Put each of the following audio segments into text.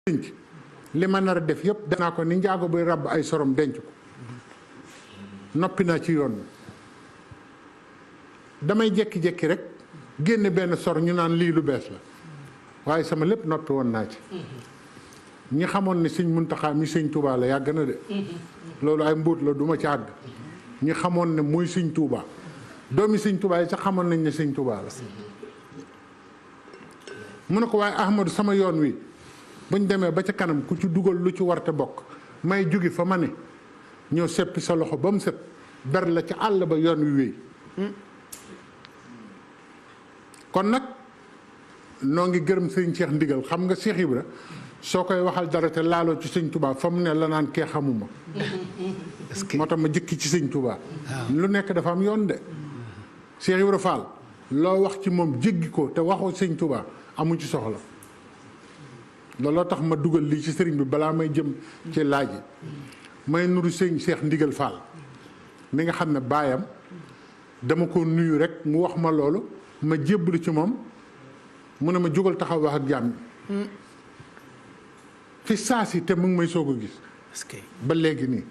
li ma nar a def yëpp danaa ko ni njaago buy ràbb ay sorom denc ko noppi naa ci yoon damay jekki-jekki rek génne benn sor ñu naan lii lu bees la waaye sama lépp noppi woon naa ci ñi xamoon ne sëñ Muntaxa mi sëñ Touba la yàgg na de loolu ay mbóot la duma ci àgg ñi xamoon ne muy sëñ Touba doomi sëñ Touba yi sax xamoon nañ ne sëñ Touba la mu ne ko waaye Ahmadou sama yoon wi buñ demee ba ca kanam ku ci dugal lu ci warte bokk may jóge fa ma ne ñëw seppi sa loxo ba mu set ber la ca àll ba yoon wi wéy kon nag noo ngi gërëm sëñ Cheikh Ndigal xam nga Cheikh Ibra soo koy waxal dara te laaloo ci sëñ Touba fa mu ne la naan kee xamuma moo tax ma jëkki ci sëñ Touba lu nekk dafa am yoon de Cheikh Ibra Fall loo wax ci moom jéggi ko te waxoo sëñ Touba amu ci soxla looloo tax ma dugal lii ci sëriñ bi balaa may jëm ci laaj yi may nuru sëñ Cheikh Ndigal Fall mi nga xam ne baayam dama ko nuyu rek mu wax ma loolu ma jébbalu ci moom mu ne ma jógal taxaw wax ak jàmm fi saa si te mu ngi may soog a gis ba léegi nii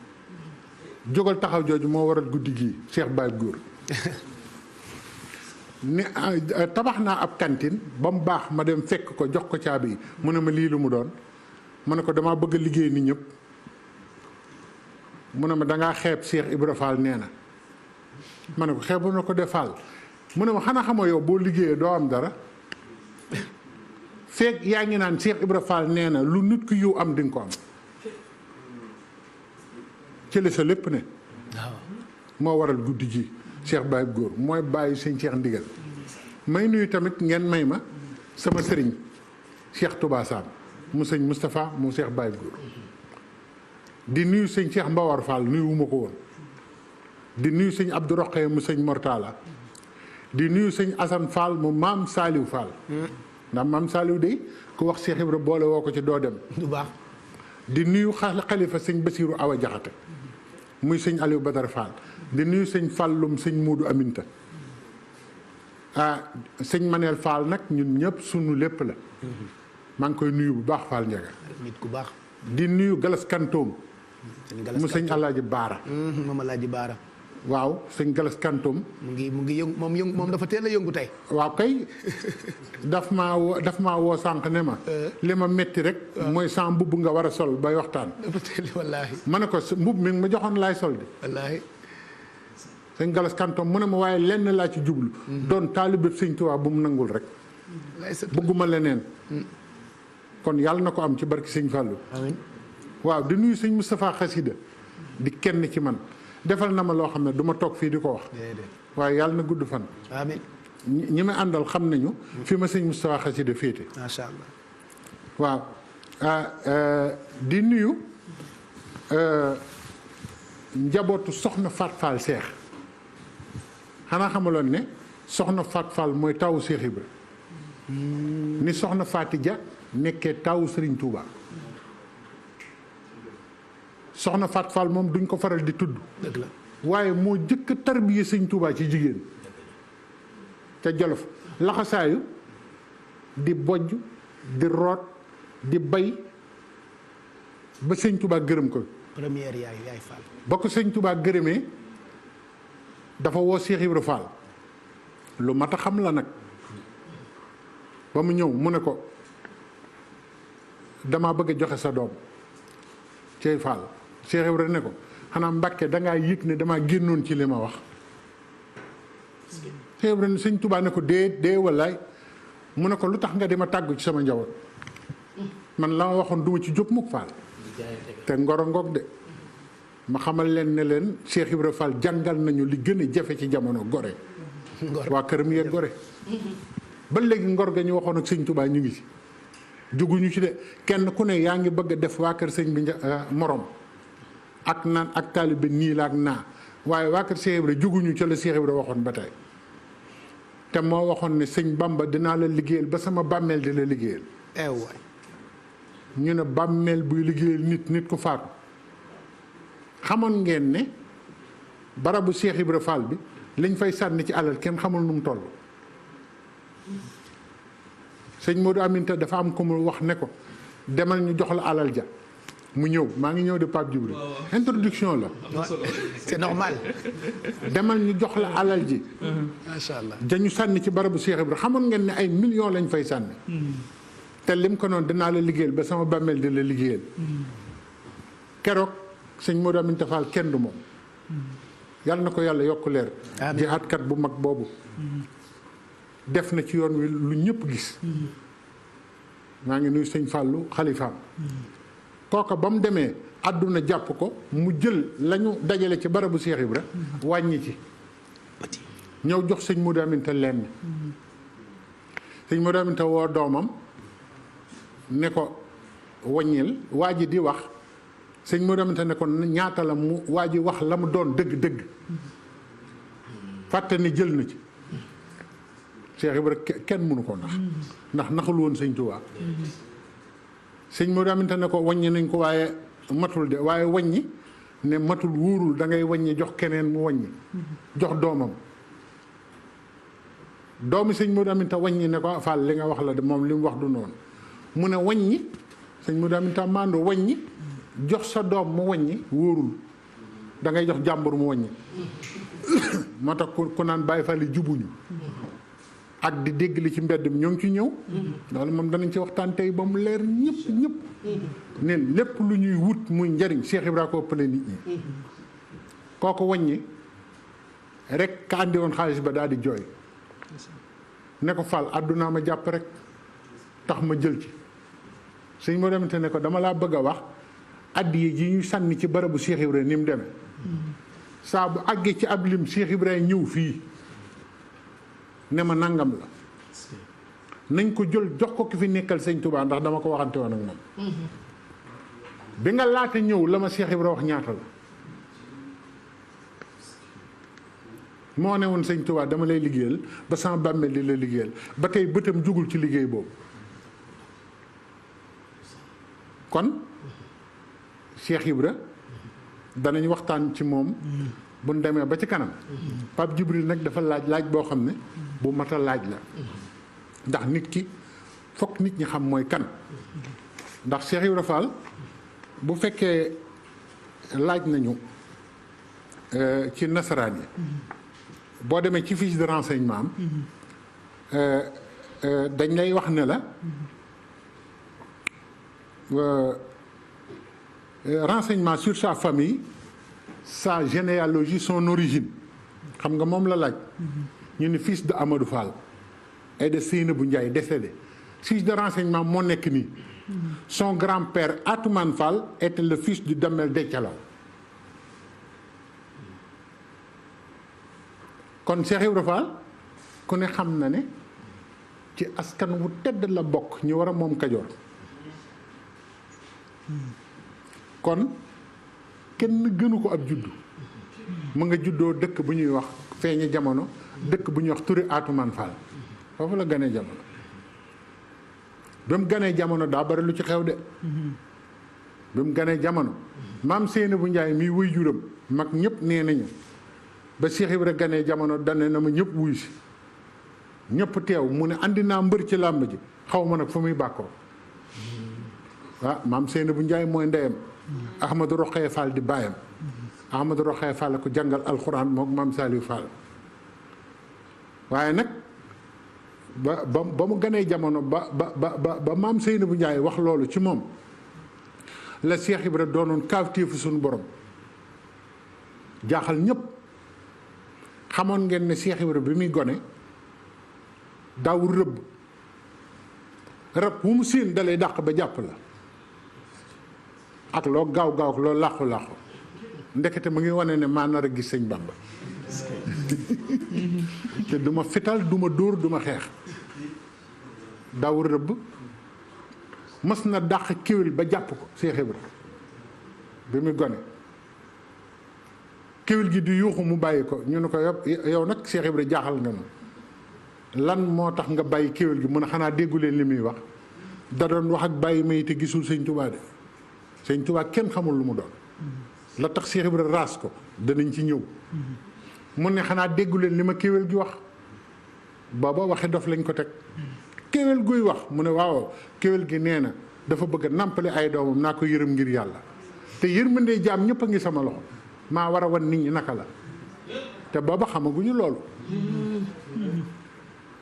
jógal taxaw jooju moo waral guddi gii Cheikh Baye Góor ni tabax naa ab cantine ba mu baax ma dem fekk ko jox ko caabi yi mu ne ma lii lu mu doon mu ne ko damaa bëgg a liggéey ni ñëpp mu ne ma dangaa xeeb Cheikh Ibra Fall nee na ma ne ko xeebu na ko de Fall mu ne ma xanaa xamoo yow boo liggéeyee doo am dara feeg yaa ngi naan Cheikh Ibra Fall nee na lu nit ku yiw am di nga ko am ci la sa lépp ne moo waral guddi ji Cheikh Baye Góor mooy bàyyi sëñ Cheikh Ndigal may nuyu tamit ngeen may ma sama sëriñ Cheikh Touba Sam mu sëñ Moustapha mu Cheikh Baye Góor di nuyu sëñ Cheikh Mbawar Fall nuyu wu ma ko woon di nuyu sëñ Abdou Roqe mu sëñ Mortala di nuyu sëñ Assane Fall mu maam Saliou Fall ndax maam Saliou de ku wax Cheikh Ibra boole woo ko ci doo dem du baax di nuyu xalifa sëñ Bassirou Awa Jaxate muy sëñ Aliou Badara Fall di nuyu sëñ Fallum sëñ Muudu Aminta sëñ Manel Fall nag ñun ñëpp sunu lépp la maa ngi koy nuyu bu baax Fall Ndiaga nit ku baax di nuyu Galas Kantoom mu sëñ Alaaji Baara moom Alaaji Baara waaw sëñ Galas Kantoom mu ngi yëngu moom dafa teel a yëngu tey waaw kay daf maa woo sànq ne ma li ma metti rek mooy sa mbubb nga war a sol bay waxtaan dafa teel wallaahi ma ne ko mbubb mi ma joxoon laay sol di wallaahi sëñ Galas Kantoom mu ne ma waaye lenn laa ci jublu doon taalibe sëñ Tuubaa bu mu nangul rek bëgguma leneen kon yàlla na ko am ci barki sëñ Fallou amiin waaw di nuyu sëñ Moustapha Xasida di kenn ci man defal na ma loo xam ne du ma toog fii di ko wax waaye yàlla na gudd fan amiin ñi ma àndal xam nañu fi ma sëñ Moustapha Xasida féete macha allah waaw di nuyu njabootu soxna Fat Fall Seex xanaa xamaloon ne soxna Fat Fall mooy tawu Cheikh Ibra ni soxna Faati Ja nekkee tawu Serigne Touba soxna Fat Fall moom duñ ko faral di tudd dëgg la waaye moo jëkk a tarbiye sëñ Touba ci jigéen ca Jolof laxasaayu di bojj di root di bay ba sëñ Touba gërëm ko première yaay Fall ba ko sëñ Touba gërëmee dafa woo Cheikh Ibra Fall lu mat a xam la nag ba mu ñëw mu ne ko damaa bëgg a joxe sa doom cey Fall Cheikh Ibra ne ko xanaa Mbàkke dangaa yëg ne damaa génnoon ci li ma wax Cheikh Ibra ne sëñ Touba ne ko dee wallaay mu ne ko lu tax nga di ma tàggu ci sama njaboot man la ma waxoon duma ci jóg mukk Fall te ngoro ngoog de ma xamal leen ne leen Cheikh Ibra Fall jàngal nañu li gën a jafe ci jamono gore waa këram yee gore ba léegi ngor ga ñu waxoon ak sëñ Touba ñu ngi ci juguñu ci de kenn ku ne yaa ngi bëgg a def waa kër sëñ bi morom ak naan ak taalibe nii la ak naa waaye waa kër Cheikh Ibra juguñu ca la Cheikh Ibra waxoon ba tey te moo waxoon ne sëñ Bamba dinaa la liggéeyal ba sama bàmmeel di la liggéeyal waay ñu ne bàmmeel buy liggéeyal nit ku faatu xamoon ngeen ne barabu Cheikh Ibra Fall bi liñ fay sànni ci alal kenn xamul nu mu toll sëñ Modou Aminta dafa am ko mu wax ne ko demal ñu jox la alal ja mu ñëw maa ngi ñëw de Pape Djibril introduction la c'est normal. demal ñu jox la alal ji macha allah. dañu sànni ci barabu Cheikh Ibra xamoon ngeen ne ay millions lañ fay sànni te lim ko noonu dinaa la liggéeyal ba sama bàmmeel di la liggéeyal keroog sëñ Modou Aminta Fall kenn du moom yàlla na ko yàlla yokk leer jihaatkat bu mag boobu def na ci yoon wi lu ñëpp gis maa ngi nuyu sëñ Fallou xalifaam kooka ba mu demee àdduna jàpp ko mu jël lañu dajale ci barabu Cheikh Ibra wàññi ci ñëw jox sëñ Modou Aminta lenn sëñ Modou Aminta woo doomam ne ko wàññil waa ji di wax sëñ Modou Aminta ne ko ñaata la mu waa ji wax la mu doon dëgg-dëgg fàtte ni jël na ci Cheikh Ibra kenn mënu ko ndax naxul woon sëñ Tuubaa sëñ Modou Aminta ne ko wàññi nañ ko waaye matul de waaye wàññi ne matul wóorul da ngay wàññi jox keneen mu wàññi jox doomam doomi sëñ Modou Aminta wàññi ne ko Fall li nga wax la de moom li mu wax du noonu mu ne wàññi sëñ Modou Aminta maandoo wàññi jox sa doom mu wàññi wóorul da ngay jox jàmbur mu wàññi moo tax ku naan Baay Faal yi jubuñu ak di dégg li ci mbedd mi ñoo ngi ci ñëw loolu moom danañ ci waxtaan tey ba mu leer ñëpp neen lépp lu ñuy wut muy njariñ Cheikh Ibra ko ëppale nit ñi kooku wàññi rek ka andi woon xaalis ba daal di jooy ne ko Fall àddunaa ma jàpp rek tax ma jël ci sëñ moo demante ne ko dama laa bëgg a wax addiye ji ñu sànni ci barabu Cheikh Ibra ni mu demee saa bu àggee ci ab lim Cheikh Ibra ñëw fii ne ma nangam la nañ ko jël jox ko ki fi nekkal sëñ Touba ndax dama ko waxante woon ak moom bi nga laata ñëw la ma Cheikh Ibra wax ñaata la moo ne woon sëñ Touba dama lay liggéeyal ba sama bàmmeel di la liggéeyal ba tey bëtam jugul ci liggéey boobu kon Cheikh Ibra danañ waxtaan ci moom bu ñu demee ba ci kanam Pape Djibril nag dafa laaj boo xam ne bu mat a laaj la ndax nit ki fokk nit ñi xam mooy kan ndax Cheikh Ibra Fall bu fekkee laaj nañu ci nasaraan yi boo demee ci fiche de renseignement am dañ lay wax ne la renseignement sur sa famille sa généalogie son origine xam nga moom la laaj ñu ne fils de Amadou Fall et de Seynabou Ndiaye décédé fiche de renseignement moo nekk nii son grand-père Atoumane Fall était le fils du Damel Dethialaw kon Cheikh Ibra Fall ku ne xam na ne ci askan wu tedd la bokk ñu war a moom Kajoor kon kenn gënu ko ab juddu mu nga juddoo dëkk bu ñuy wax feeñe jamono dëkk bu ñuy wax Touré Atoumane Fall foofu la ganee jamono ba mu ganee jamono daa bari lu ci xew de ba mu ganee jamono maam Seynabou Ndiaye mii wuy juram mag ñëpp nee nañu ba Cheikh Ibra ganee jamono dane na ma ñëpp wuy si ñëpp teew mu ne andi naa mbër ci làmb ji xaw ma nag fu muy bàkkoo maam Seynabou Ndiaye mooy ndeyam Ahmadou Rokhaya Fall di baayam Ahmadou Rokhaya Fall ko jàngal alxuraan moom maam Saliou Fall waaye nag ba mu ganee jamono ba maam Seynabou Ndiaye wax loolu ci moom la Cheikh Ibra doonoon kaawteefu suñu borom jaaxal ñëpp xamoon ngeen ne Cheikh Ibra bi muy gone daawul rëbb rab wu mu séen dalay dàq ba jàpp la ak loo gaaw ak loo làqu ndekete mu ngi wane ne maa nar a gis sëñ Bamba te du ma fital du ma dóor du ma xeex daawul rëbb mës na dàq kéwél ba jàpp ko Cheikh Ibra bi muy gone kéwél gi di yuuxu mu bàyyi ko ñu ne ko yow nag Cheikh Ibra jaaxal nga ma lan moo tax nga bàyyi kéwél gi mun a xanaa déggu leen li muy wax da doon wax ak bàyyi may te gisul sëñ Touba de sëñ Touba kenn xamul lu mu doon la tax Cheikh Ibra raas ko danañ ci ñëw mun ne xanaa déggu leen li ma kéwél gi wax booba waxe dof lañ ko teg kéwél guy wax mu ne waaw kéwél gi nee na dafa bëgg a nàmpale ay doomam naa ko yërëm ngir yàlla te yërmande jaam ñëpp a ngi sama loxo maa war a wan nit ñi naka la te booba xamaguñu loolu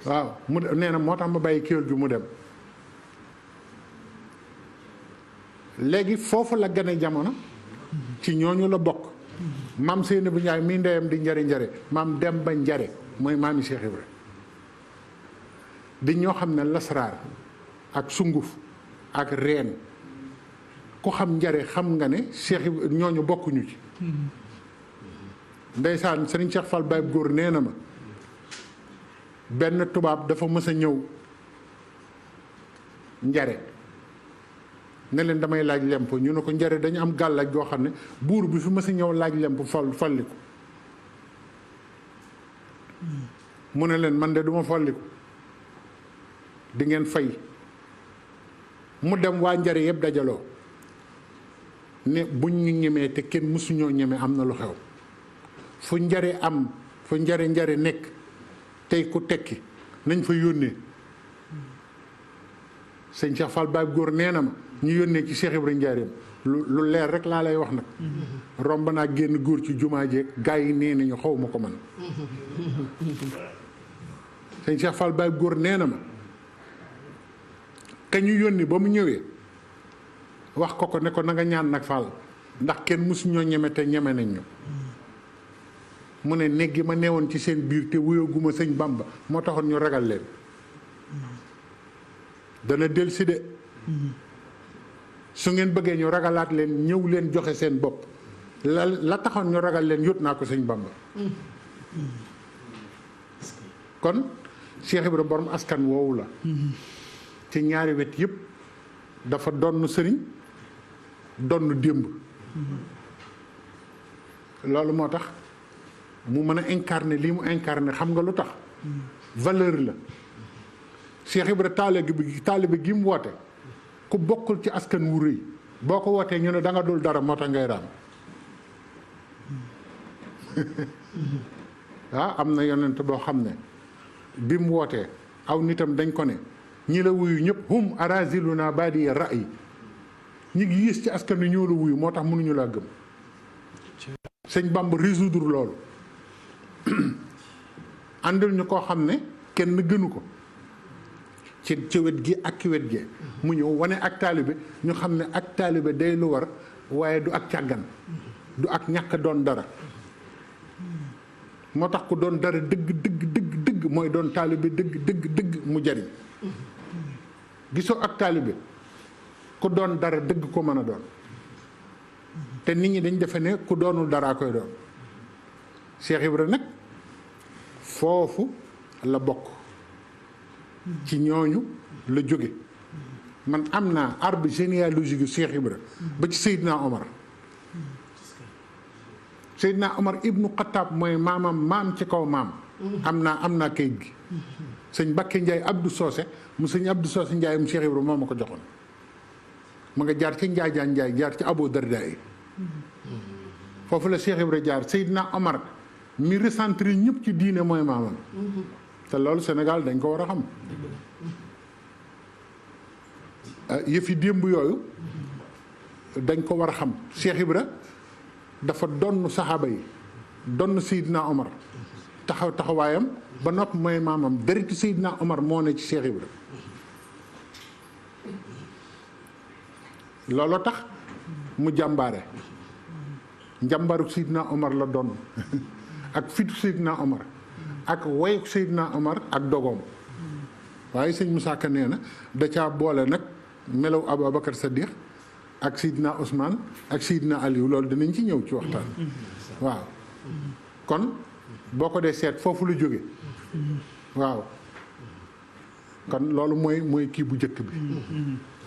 waaw mu nee na moo tax ma bàyyi kéwél gi mu dem léegi foofu la gane jamono ci ñooñu la bokk maam Seynabou Ndiaye mii ndeyam di njare maam Demba Njare mooy maami Cheikh Ibra di ñoo xam ne lasraar ak sunguf ak reen ku xam njare xam nga ne Cheikh Ibra ñooñu bokkuñu ci ndeysaan Serigne Cheikh Fall Baye góor nee na ma benn tubaab dafa mës a ñëw njare ne leen damay laaj lemp ñu ne ko njare dañu am gàllaaj goo xam ne buur bi fi mës a ñëw laaj lemp folliku mu ne leen man de duma folliku di ngeen fay mu dem waa njare yëpp dajaloo ne buñ ñu ñemee te kenn mësuñoo ñeme am na lu xew fu njare nekk tey ku tekki nañ fa yónnee sëñ Cheikh Fall Baye góor nee na ma ñu yónnee ci Cheikh Ibrahima Njaareem lu leer rek laa lay wax nag romb naa génn góor ci jumaa jeeg gaa yi nee nañu xaw ma ko man sëñ Cheikh Fall Baye góor nee na ma ka ñu yónni ba mu ñëwee wax ko ne ko na nga ñaan nag Fall ndax kenn mësuñoo ñeme te ñeme nañ ñu mu ne néeg gi ma neewoon ci seen biir te wuyaguma sëñ Bamba moo taxoon ñu ragal leen dana dellusi de su ngeen bëggee ñu ragalaat leen ñëw leen joxe seen bopp la taxoon ñu ragal leen yót naa ko sëñ Bamba kon Cheikh Ibra borom askan woowu la ci ñaari wet yëpp dafa donn sëriñ donn démb loolu moo tax mu mën a incarner lii mu incarner xam nga lu tax valeur la Cheikh Ibra taalibe gi mu woote ku bokkul ci askan wu rëy boo ko wootee ñu ne da nga dul dara moo tax ngay raam am na yonent boo xam ne bi mu wootee aw nitam dañ ko ne ñi la wuyu ñëpp hum araziluna badi ra'yi ñi ngi yées ci askan wi ñoo la wuyu moo tax mënuñu laa gëm sëñ Bamba résoudre loolu àndal ñu koo xam ne kenn gënu ko ci wet gi ak ci wet gi mu ñëw wane ak taalibe ñu xam ne ak taalibe day lu war waaye du ak càggan du ak ñàkk doon dara moo tax ku doon dara dëgg mooy doon taalibe dëgg mu jariñ gisoo ak taalibe ku doon dara dëgg ko mën a doon te nit ñi dañ defe ne ku doonul daraa koy doon Cheikh Ibra nag foofu la bokk ci ñooñu la jóge man am naa arbre généalogique yu Cheikh Ibra ba ci Seydina Omar ibnu Xattaab mooy maam ci kaw maam am naa kayit gi sëñ Bakke Ndiaye Abdou Socé mu sëñ Abdou Socé Ndiaye mu Cheikh Ibra moo ma ko joxoon ma nga jaar ci Njaajaan Ndiaye jaar ci Abo Darda yi foofu la Cheikh Ibra jaar Seydina Omar mi recentré ñëpp ci diine mooy maamam te loolu Sénégal dañ ko war a xam yëfi démb yooyu dañ ko war a xam Cheikh Ibra dafa donn saxaaba yi donn Seydina Omar taxawaayam ba nopp mooy maamam deritu Seydina Omar moo ne ci Cheikh Ibra looloo tax mu jàmbaare njàmbaru Seydina Omar la doon ak fitu Seydina Omar ak woyu Seydina Omar ak dogoom waaye sëñ Moussa Ka nee na da caa boole nag melaw Aboubacar Saddiq ak Seydina Ousmane ak Seydina Aliou loolu dinañ ci ñëw ci waxtaan waaw kon boo ko dee seet foofu la jóge waaw kon loolu mooy kii bu njëkk bi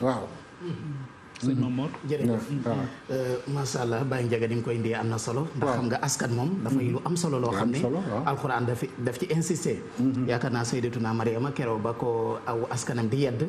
waaw sëñ Mamor jërëjëf macha allah Baye Ndiaga ni nga koy indee am na solo ndax xam nga askan moom dafay lu am solo loo xam ne alxuraan daf ci insister yaakaar naa Sayyidatuna Mariama keroog ba ko aw askanam di yedd